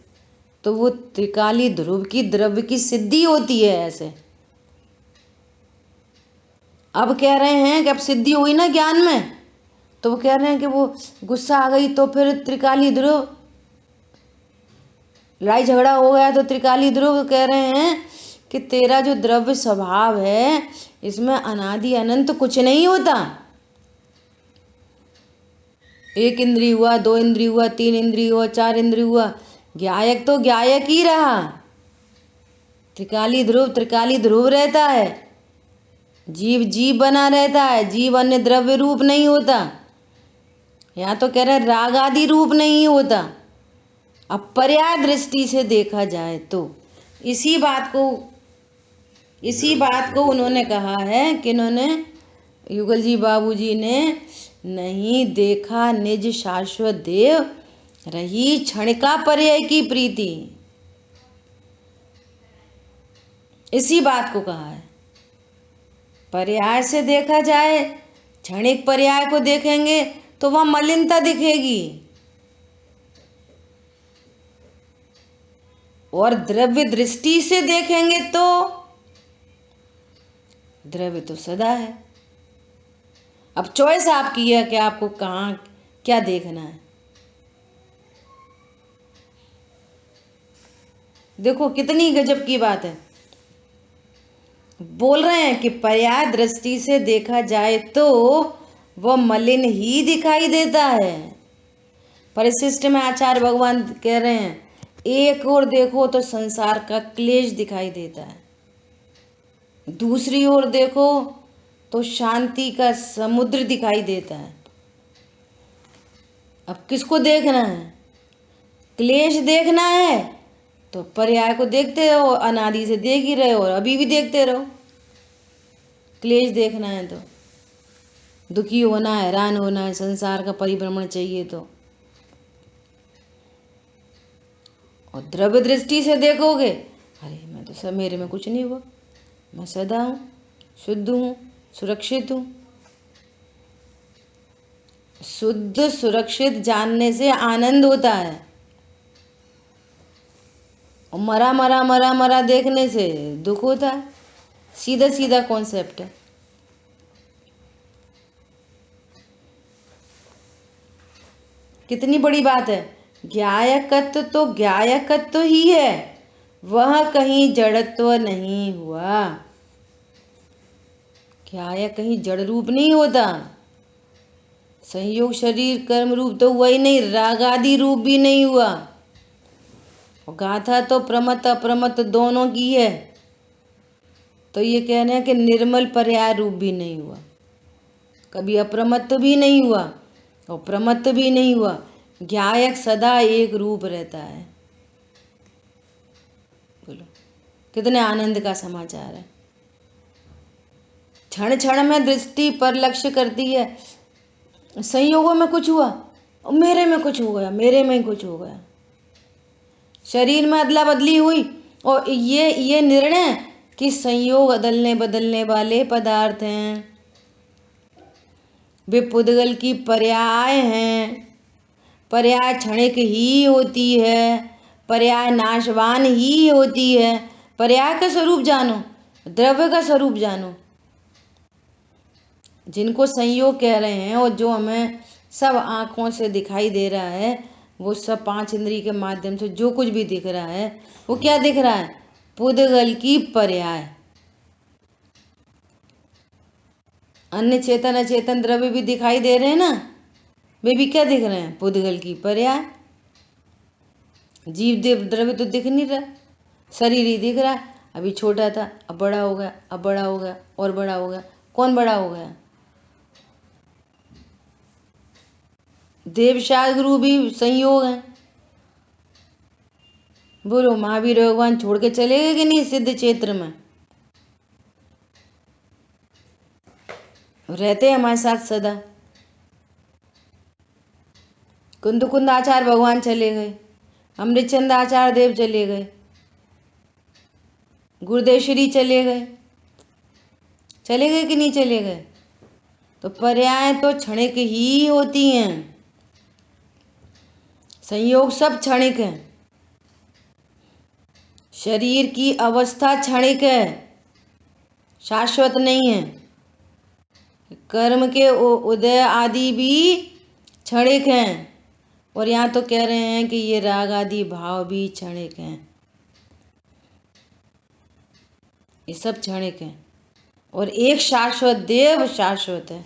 तो वो त्रिकाली ध्रुव की द्रव्य की सिद्धि होती है ऐसे। अब कह रहे हैं कि अब सिद्धि हुई ना ज्ञान में, तो वो कह रहे हैं कि वो गुस्सा आ गई तो फिर त्रिकाली ध्रुव, लड़ाई झगड़ा हो गया तो त्रिकाली ध्रुव। कह रहे हैं कि तेरा जो द्रव्य स्वभाव है इसमें अनादि अनंत कुछ नहीं होता। एक इंद्रिय हुआ, दो इंद्रिय हुआ, तीन इंद्रिय हुआ, चार इंद्रिय हुआ, ज्ञायक तो ज्ञायक ही रहा। त्रिकाली ध्रुव रहता है। जीव जीव बना रहता है, जीव अन्य द्रव्य रूप नहीं होता। यहाँ तो कह रहे हैं राग आदि रूप नहीं होता। अब पर्याय दृष्टि से देखा जाए तो इसी बात को उन्होंने कहा है कि इन्होंने युगल जी बाबूजी ने नहीं देखा निज शाश्वत देव, रही क्षणिका पर्याय की प्रीति। इसी बात को कहा है। पर्याय से देखा जाए, क्षणिक पर्याय को देखेंगे तो वह मलिनता दिखेगी, और द्रव्य दृष्टि से देखेंगे तो द्रव्य तो सदा है। अब चॉइस आपकी है कि आपको कहाँ क्या देखना है। देखो कितनी गजब की बात है। बोल रहे हैं कि पर्याय दृष्टि से देखा जाए तो वह मलिन ही दिखाई देता है। परिशिष्ट में आचार्य भगवान कह रहे हैं, एक ओर देखो तो संसार का क्लेश दिखाई देता है, दूसरी ओर देखो तो शांति का समुद्र दिखाई देता है। अब किसको देखना है? क्लेश देखना है तो पर्याय को देखते रहो, अनादि से देख ही रहे हो और अभी भी देखते रहो। क्लेश देखना है तो दुखी होना है, हैरान होना है, संसार का परिभ्रमण चाहिए तो, और द्रव्य दृष्टि से देखोगे, अरे मैं तो सब, मेरे में कुछ नहीं हुआ, मैं सदा हूँ, शुद्ध हूँ, सुरक्षित हूँ। शुद्ध सुरक्षित जानने से आनंद होता है, और मरा मरा मरा मरा देखने से दुख होता है। सीधा सीधा कॉन्सेप्ट है। कितनी बड़ी बात है। ज्ञायकत्व तो ज्ञायकत्व ही है, वह कहीं जड़त्व नहीं हुआ। ज्ञाय कहीं जड़ रूप नहीं होता। संयोग शरीर कर्म रूप तो हुआ ही नहीं, राग आदि रूप भी नहीं हुआ। और गाथा तो प्रमत अप्रमत दोनों की है, तो ये कहना है कि निर्मल पर्याय रूप भी नहीं हुआ, कभी अप्रमत्त भी नहीं हुआ और प्रमत्त भी नहीं हुआ। ज्ञायक सदा एक रूप रहता है। बोलो कितने आनंद का समाचार है। क्षण क्षण में दृष्टि पर लक्ष्य करती है, संयोगों में कुछ हुआ और मेरे में कुछ हो गया, मेरे में कुछ हो गया। शरीर में अदला बदली हुई, और ये निर्णय कि संयोग अदलने बदलने वाले पदार्थ हैं, वे पुद्गल की पर्याय हैं। पर्याय क्षणिक ही होती है, पर्याय नाशवान ही होती है। पर्याय का स्वरूप जानो, द्रव्य का स्वरूप जानो। जिनको संयोग कह रहे हैं और जो हमें सब आँखों से दिखाई दे रहा है, वो सब पांच इंद्रिय के माध्यम से जो कुछ भी दिख रहा है, वो क्या दिख रहा है? पुद्गल की पर्याय। अन्य चेतन अचेतन द्रव्य भी दिखाई दे रहे हैं ना, वे भी क्या दिख रहे हैं? पुद्गल की पर्याय। जीव देव द्रव्य तो दिख नहीं रहा, शरीर ही दिख रहा है। अभी छोटा था, अब बड़ा हो गया, अब बड़ा हो गया और बड़ा हो गया। कौन बड़ा हो गया? देव शाद गुरु भी संयोग है। बोलो महावीर भगवान छोड़ के चले गए कि नहीं? सिद्ध क्षेत्र में रहते हमारे साथ सदा। कुंद कुंद आचार्य भगवान चले गए, अमृतचंद आचार्य देव चले गए, गुरुदेव श्री चले गए। चले गए कि नहीं चले गए? तो पर्याय तो क्षणिक ही होती हैं, संयोग सब क्षणिक है। शरीर की अवस्था क्षणिक है, शाश्वत नहीं है। कर्म के उदय आदि भी क्षणिक हैं, और यहाँ तो कह रहे हैं कि ये राग आदि भाव भी क्षणिक हैं। ये सब क्षणिक हैं, और एक शाश्वत देव शाश्वत है।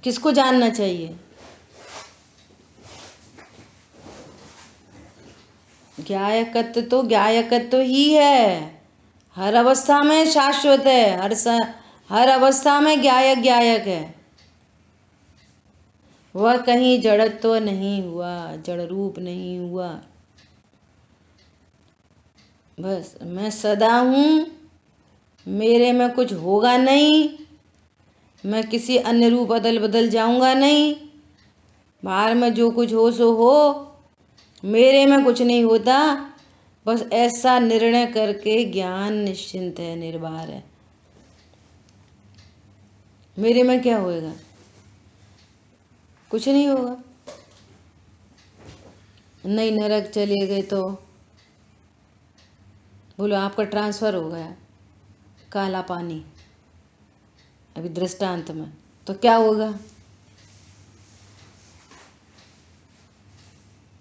किसको जानना चाहिए? ज्ञायकत्व तो ज्ञायकत्व ही है, हर अवस्था में शाश्वत है, हर अवस्था में ज्ञायक ज्ञायक है। वह कहीं जड़त्व नहीं हुआ, जड़ रूप नहीं हुआ। बस मैं सदा हूँ, मेरे में कुछ होगा नहीं, मैं किसी अन्य रूप बदल बदल जाऊंगा नहीं। बाहर में जो कुछ हो सो हो, मेरे में कुछ नहीं होता। बस ऐसा निर्णय करके ज्ञान निश्चिंत है, निर्भर है। मेरे में क्या होएगा? कुछ नहीं होगा। नहीं नरक चले गए तो बोलो आपका ट्रांसफर हो गया, काला पानी अभी दृष्टांत में, तो क्या होगा?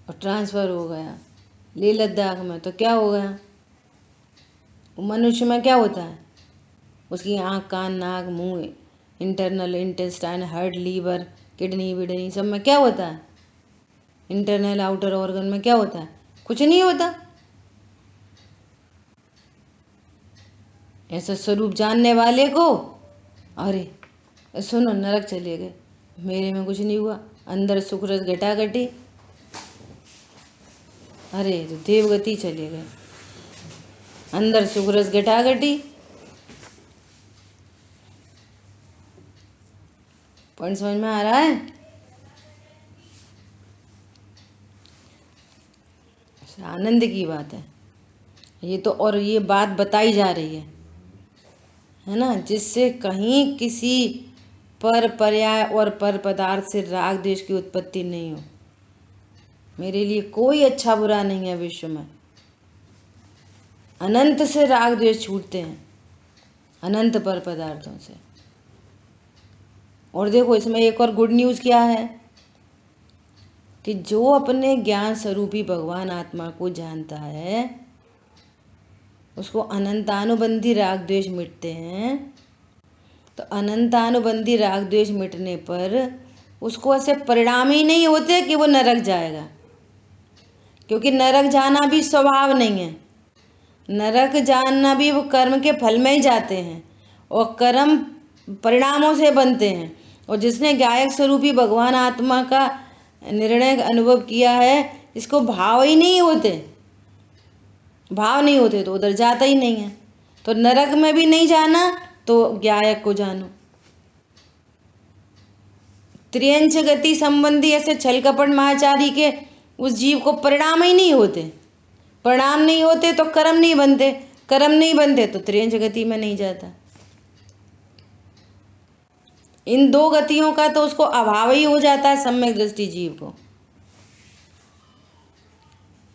और ट्रांसफर हो गया लेह लद्दाख में, तो क्या हो गया? मनुष्य में क्या होता है? उसकी आँख कान नाक मुंह, internal intestine heart liver kidney विडनी सब में क्या होता है, इंटरनल आउटर ऑर्गन में क्या होता है, कुछ नहीं होता। ऐसा स्वरूप जानने वाले को, अरे सुनो नरक चले गए, मेरे में कुछ नहीं हुआ, अंदर सुख रस घटाघटी, अरे तो देवगति चले गए, अंदर सुख रस घटाघटी। पॉइंट समझ में आ रहा है? आनंद की बात है ये तो, और ये बात बताई जा रही है ना, जिससे कहीं किसी पर पर्याय और पर पदार्थ से राग द्वेष की उत्पत्ति नहीं हो। मेरे लिए कोई अच्छा बुरा नहीं है विश्व में, अनंत से राग द्वेष छूटते हैं, अनंत पर पदार्थों से। और देखो इसमें एक और गुड न्यूज़ क्या है कि जो अपने ज्ञान स्वरूपी भगवान आत्मा को जानता है उसको अनंतानुबंधी राग द्वेष मिटते हैं। तो अनंतानुबंधी राग द्वेष मिटने पर उसको ऐसे परिणाम ही नहीं होते कि वो नरक जाएगा, क्योंकि नरक जाना भी स्वभाव नहीं है। नरक जानना भी वो कर्म के फल में ही जाते हैं और कर्म परिणामों से बनते हैं। और जिसने गायक स्वरूपी भगवान आत्मा का निर्णय अनुभव किया है, इसको भाव ही नहीं होते, भाव नहीं होते तो उधर जाता ही नहीं है। तो नरक में भी नहीं जाना तो गायक को जानो। त्रियंच गति संबंधी ऐसे छल कपट महाचारी के उस जीव को परिणाम ही नहीं होते, परिणाम नहीं होते तो कर्म नहीं बनते, कर्म नहीं बनते तो त्रियंच गति में नहीं जाता। इन दो गतियों का तो उसको अभाव ही हो जाता है सम्यक दृष्टि जीव को।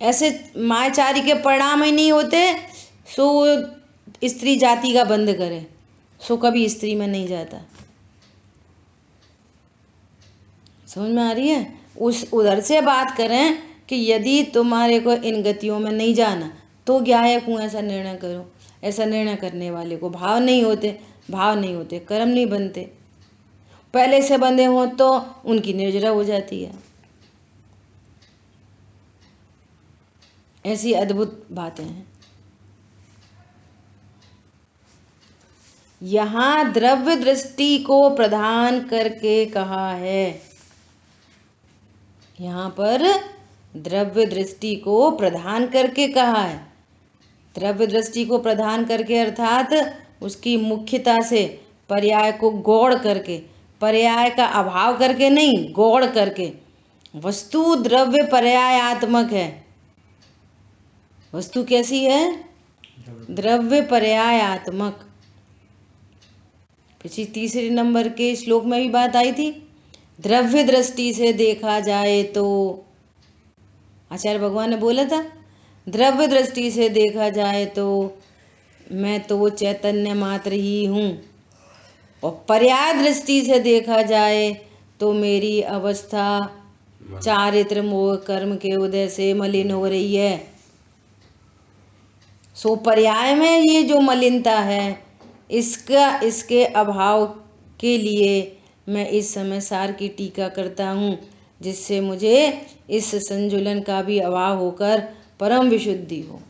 ऐसे मायाचारी के परिणाम ही नहीं होते सो वो स्त्री जाति का बंध करे, सो कभी स्त्री में नहीं जाता। समझ में आ रही है? उस उधर से बात करें कि यदि तुम्हारे को इन गतियों में नहीं जाना तो गायक हूँ ऐसा निर्णय करो। ऐसा निर्णय करने वाले को भाव नहीं होते, भाव नहीं होते कर्म नहीं बनते, पहले से बंधे हों तो उनकी निर्जरा हो जाती है। ऐसी अद्भुत बातें हैं। यहाँ द्रव्य दृष्टि को प्रधान करके कहा है, यहाँ पर द्रव्य दृष्टि को प्रधान करके कहा है। द्रव्य दृष्टि को प्रधान करके अर्थात उसकी मुख्यता से पर्याय को गौड़ करके, पर्याय का अभाव करके नहीं, गौड़ करके। वस्तु द्रव्य पर्यायात्मक है। वस्तु कैसी है? द्रव्य पर्यायात्मक। पिछली तीसरे नंबर के श्लोक में भी बात आई थी। द्रव्य दृष्टि से देखा जाए तो आचार्य भगवान ने बोला था, द्रव्य दृष्टि से देखा जाए तो मैं तो चैतन्य मात्र ही हूँ, और पर्याय दृष्टि से देखा जाए तो मेरी अवस्था चारित्र मोह कर्म के उदय से मलिन हो रही है। सो पर्याय में ये जो मलिनता है, इसके अभाव के लिए मैं इस समय सार की टीका करता हूँ, जिससे मुझे इस संजुलन का भी अभाव होकर परम विशुद्धि हो।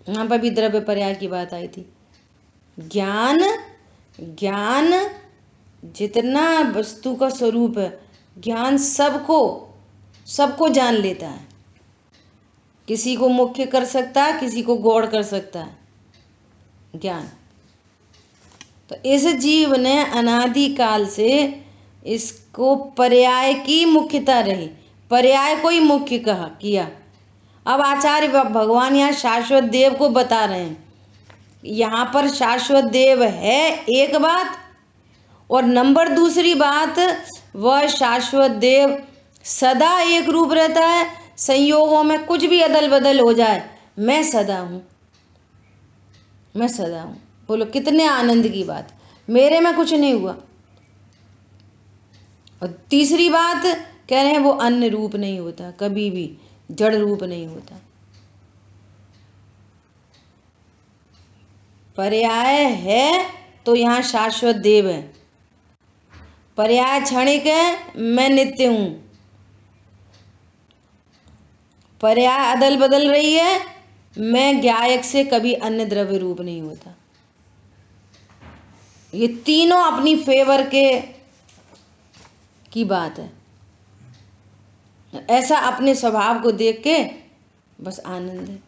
यहाँ पर भी द्रव्य पर्याय की बात आई थी। ज्ञान जितना वस्तु का स्वरूप है, ज्ञान सबको जान लेता है। किसी को मुख्य कर सकता है, किसी को गौड़ कर सकता है ज्ञान। तो इस जीव ने अनादिकाल से इसको पर्याय की मुख्यता रही, पर्याय को ही मुख्य किया। अब आचार्य भगवान यहाँ शाश्वत देव को बता रहे हैं। यहाँ पर शाश्वत देव है एक बात, और नंबर दूसरी बात, वह शाश्वत देव सदा एक रूप रहता है। संयोगों में कुछ भी अदल बदल हो जाए, मैं सदा हूँ, मैं सदा हूँ। बोलो कितने आनंद की बात, मेरे में कुछ नहीं हुआ। और तीसरी बात कह रहे हैं वो अन्य रूप नहीं होता, कभी भी जड़ रूप नहीं होता। पर्याय है तो यहाँ शाश्वत देव है, पर्याय क्षणिक है, मैं नित्य हूँ। पर्याय अदल बदल रही है, मैं ज्ञायक से कभी अन्य द्रव्य रूप नहीं होता। ये तीनों अपनी फेवर की बात है। ऐसा अपने स्वभाव को देख के बस आनंद है।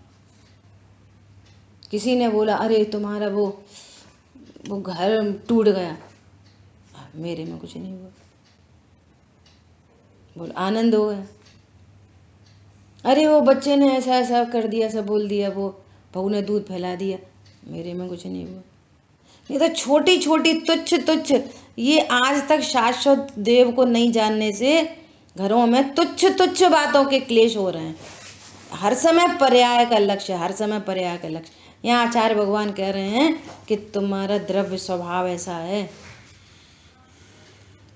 किसी ने बोला अरे तुम्हारा वो घर टूट गया, मेरे में कुछ नहीं हुआ, बोल आनंद हो गया। अरे वो बच्चे ने ऐसा ऐसा कर दिया, ऐसा बोल दिया, वो बहू ने दूध फैला दिया, मेरे में कुछ नहीं हुआ। ये तो छोटी छोटी तुच्छ तुच्छ, ये आज तक शाश्वत देव को नहीं जानने से घरों में तुच्छ तुच्छ बातों के क्लेश हो रहे हैं। हर समय पर्याय का लक्ष्य, हर समय पर्याय का लक्ष्य। यहाँ आचार्य भगवान कह रहे हैं कि तुम्हारा द्रव्य स्वभाव ऐसा है,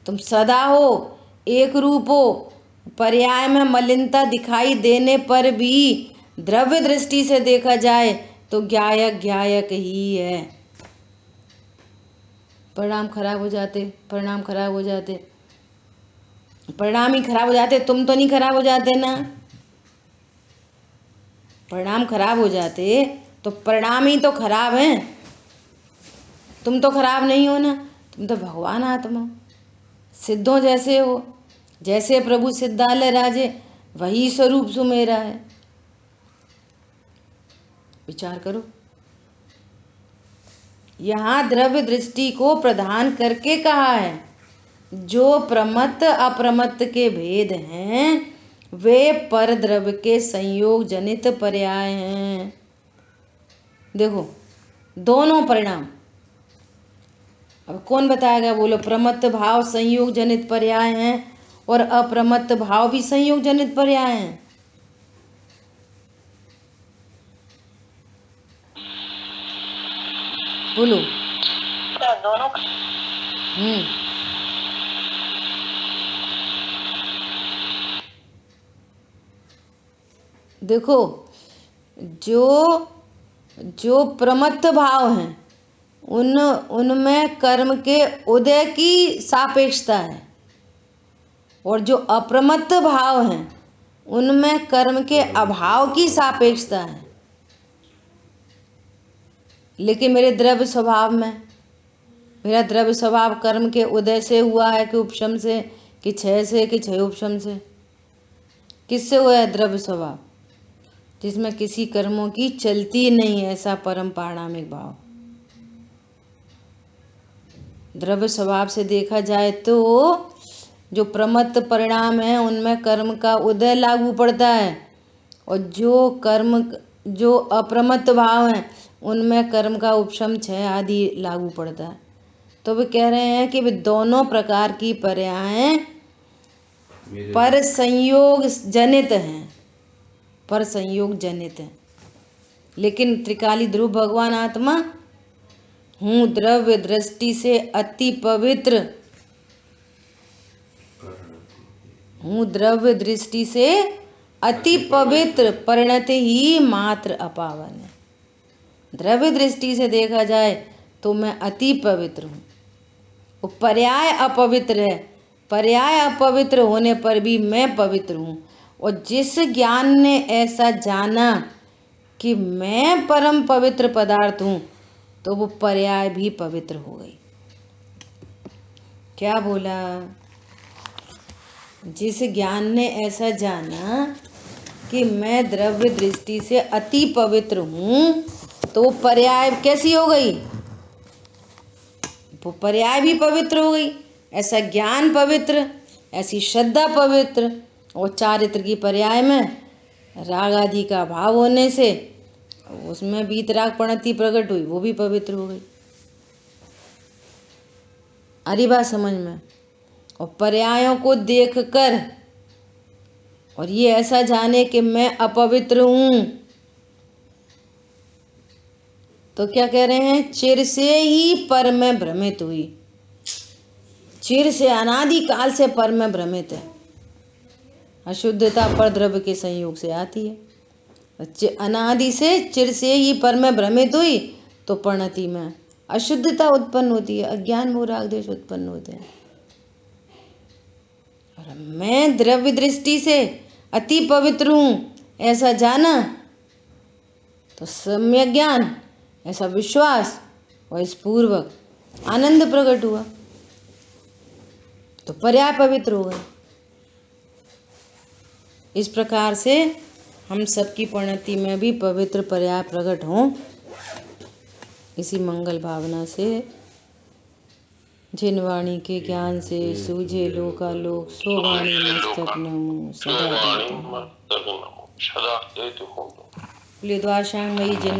तुम सदा हो, एक रूप हो। पर्याय में मलिनता दिखाई देने पर भी द्रव्य दृष्टि से देखा जाए तो ज्ञायक ज्ञायक ही है। परिणाम खराब हो जाते, परिणाम खराब हो जाते, परिणाम ही खराब हो जाते, तुम तो नहीं खराब हो जाते ना। परिणाम खराब हो जाते तो परिणाम ही तो खराब हैं, तुम तो खराब नहीं हो ना। तुम तो भगवान आत्मा सिद्धों जैसे हो, जैसे प्रभु सिद्धालय राजे, वही स्वरूप सुमेरा है। विचार करो। यहाँ द्रव्य दृष्टि को प्रदान करके कहा है, जो प्रमत्त अप्रमत्त के भेद हैं वे पर द्रव्य के संयोग जनित पर्याय हैं। देखो दोनों परिणाम, अब कौन बताएगा? बोलो। प्रमत्त भाव संयोग जनित पर्याय हैं और अप्रमत्त भाव भी संयोग जनित पर्याय हैं। बोलो। दोनों। देखो जो प्रमत्त भाव हैं उनमें कर्म के उदय की सापेक्षता है, और जो अप्रमत्त भाव हैं उनमें कर्म के अभाव की सापेक्षता है। लेकिन मेरे द्रव्य स्वभाव में, मेरा द्रव्य स्वभाव कर्म के उदय से हुआ है कि उपशम से, कि क्षय से, कि क्षय उपशम से? किससे हुआ है द्रव्य स्वभाव? जिसमें किसी कर्मों की चलती नहीं है, ऐसा परम पारणामिक भाव। द्रव्य स्वभाव से देखा जाए तो जो प्रमत्त परिणाम है उनमें कर्म का उदय लागू पड़ता है, और जो अप्रमत्त भाव हैं उनमें कर्म का उपशम क्षय आदि लागू पड़ता है। तो वे कह रहे हैं कि वे दोनों प्रकार की पर्याय पर संयोग जनित हैं, पर संयोग जनित हैं। लेकिन त्रिकाली ध्रुव भगवान आत्मा हूँ द्रव्य दृष्टि से अति पवित्र, हूँ द्रव्य दृष्टि से अति पवित्र, परिणति ही मात्र अपावन है। द्रव्य दृष्टि से देखा जाए तो मैं अति पवित्र हूँ। वो पर्याय अपवित्र है, पर्याय अपवित्र होने पर भी मैं पवित्र हूँ। और जिस ज्ञान ने ऐसा जाना कि मैं परम पवित्र पदार्थ हूँ, तो वो पर्याय भी पवित्र हो गई। क्या बोला? जिस ज्ञान ने ऐसा जाना कि मैं द्रव्य दृष्टि से अति पवित्र हूँ, तो वो पर्याय कैसी हो गई? वो पर्याय भी पवित्र हो गई। ऐसा ज्ञान पवित्र, ऐसी श्रद्धा पवित्र, और चारित्र की पर्याय में राग आदि का भाव होने से उसमें वीतराग प्रणति प्रकट हुई, वो भी पवित्र हो गई। अरे बात समझ में? और पर्यायों को देखकर और ये ऐसा जाने कि मैं अपवित्र हूँ, तो क्या कह रहे हैं? चिर से ही पर में भ्रमित हुई। चिर से, अनादि काल से पर में भ्रमित है। अशुद्धता पर द्रव्य के संयोग से आती है। अनादि से, चिर से ही पर में भ्रमित हुई तो परिणति में अशुद्धता उत्पन्न होती है, अज्ञान मोह राग द्वेष उत्पन्न होते हैं। और मैं द्रव्य दृष्टि से अति पवित्र हूँ ऐसा जाना, तो सम्यक ज्ञान, ऐसा विश्वास और इस पूर्वक आनंद प्रकट हुआ, तो पर्याय पवित्र हो गए। इस प्रकार से हम सबकी परिणति में भी पवित्र पर्याय प्रकट हों, इसी मंगल भावना से जिन वाणी के ज्ञान से सूझे लोकालोक सो वाणी मस्तक नमो सदा देते हो। बोलिए द्वार श्याम वही जिन